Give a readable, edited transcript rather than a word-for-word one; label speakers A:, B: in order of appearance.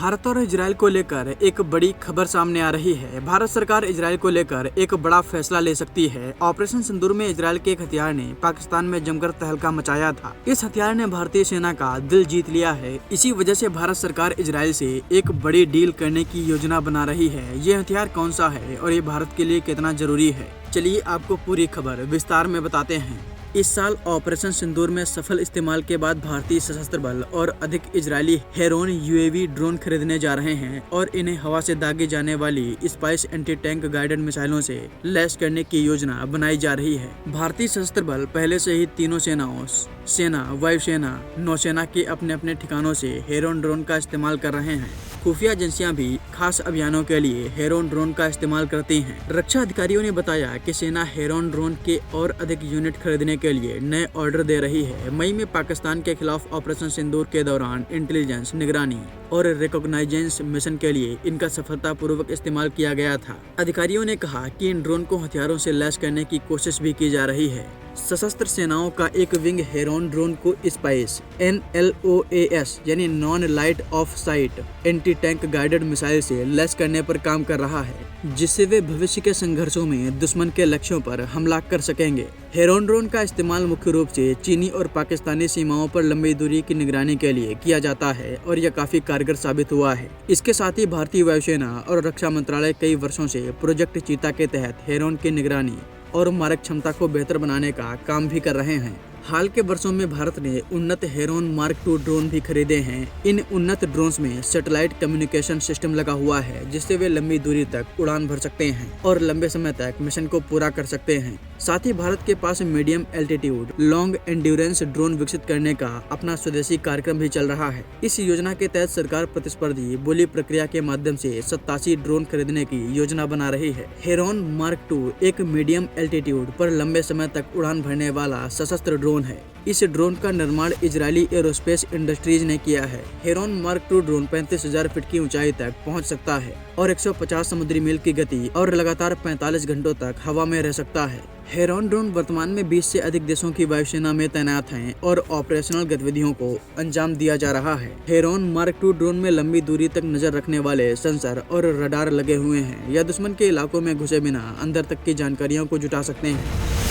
A: भारत और इजरायल को लेकर एक बड़ी खबर सामने आ रही है। भारत सरकार इजरायल को लेकर एक बड़ा फैसला ले सकती है। ऑपरेशन सिंदूर में इजरायल के एक हथियार ने पाकिस्तान में जमकर तहलका मचाया था। इस हथियार ने भारतीय सेना का दिल जीत लिया है। इसी वजह से भारत सरकार इजरायल से एक बड़ी डील करने की योजना बना रही है। ये हथियार कौन सा है और ये भारत के लिए कितना जरूरी है, चलिए आपको पूरी खबर विस्तार में बताते हैं। इस साल ऑपरेशन सिंदूर में सफल इस्तेमाल के बाद भारतीय सशस्त्र बल और अधिक इजरायली हेरोन यूएवी ड्रोन खरीदने जा रहे हैं और इन्हें हवा से दागी जाने वाली स्पाइस एंटी टैंक गाइडेड मिसाइलों से लैस करने की योजना बनाई जा रही है। भारतीय सशस्त्र बल पहले से ही तीनों सेनाओं सेना, वायुसेना, नौसेना के अपने अपने ठिकानों से हेरोन ड्रोन का इस्तेमाल कर रहे हैं। खुफिया एजेंसियां भी खास अभियानों के लिए हेरोन ड्रोन का इस्तेमाल करती हैं। रक्षा अधिकारियों ने बताया कि सेना हेरोन ड्रोन के और अधिक यूनिट खरीदने के लिए नए ऑर्डर दे रही है। मई में पाकिस्तान के खिलाफ ऑपरेशन सिंदूर के दौरान इंटेलिजेंस, निगरानी और रिकॉग्नाइजेंस मिशन के लिए इनका सफलतापूर्वक इस्तेमाल किया गया था। अधिकारियों ने कहा कि इन ड्रोन को हथियारों से लैस करने की कोशिश भी की जा रही है। सशस्त्र सेनाओं का एक विंग हेरोन ड्रोन को स्पाइस NLOAS यानी non light of site anti tank guided missile से लैस करने पर काम कर रहा है, जिससे वे भविष्य के संघर्षों में दुश्मन के लक्ष्यों पर हमला कर सकेंगे। हेरोन ड्रोन का इस्तेमाल मुख्य रूप से चीनी और पाकिस्तानी सीमाओं पर लंबी दूरी की निगरानी के लिए किया जाता है और यह काफी कारगर साबित हुआ है। इसके साथ ही भारतीय वायुसेना और रक्षा मंत्रालय कई वर्षों से प्रोजेक्ट चीता के तहत हेरोन की निगरानी और मारक क्षमता को बेहतर बनाने का काम भी कर रहे हैं। हाल के वर्षों में भारत ने उन्नत हेरोन मार्क 2 ड्रोन भी खरीदे हैं। इन उन्नत ड्रोन्स में सैटेलाइट कम्युनिकेशन सिस्टम लगा हुआ है, जिससे वे लंबी दूरी तक उड़ान भर सकते हैं और लंबे समय तक मिशन को पूरा कर सकते हैं। साथ ही भारत के पास medium altitude long endurance drone विकसित करने का अपना स्वदेशी कार्यक्रम भी चल रहा है। इस योजना के तहत सरकार प्रतिस्पर्धी बोली प्रक्रिया के माध्यम से 87 ड्रोन खरीदने की योजना बना रही है। हेरोन मार्क 2 एक मीडियम एल्टीट्यूड पर लंबे समय तक उड़ान भरने वाला सशस्त्र ड्रोन है। इस ड्रोन का निर्माण इजरायली एरोस्पेस इंडस्ट्रीज ने किया है। हेरोन मार्क 2 ड्रोन 35,000 फीट की ऊंचाई तक पहुंच सकता है और 150 समुद्री मील की गति और लगातार 45 घंटों तक हवा में रह सकता है। हेरोन ड्रोन वर्तमान में 20 से अधिक देशों की वायुसेना में तैनात हैं और ऑपरेशनल गतिविधियों को अंजाम दिया जा रहा है। हेरोन मार्क 2 ड्रोन में लंबी दूरी तक नजर रखने वाले सेंसर और रडार लगे हुए हैं। यह दुश्मन के इलाकों में घुसे बिना अंदर तक की जानकारियों को जुटा सकते हैं।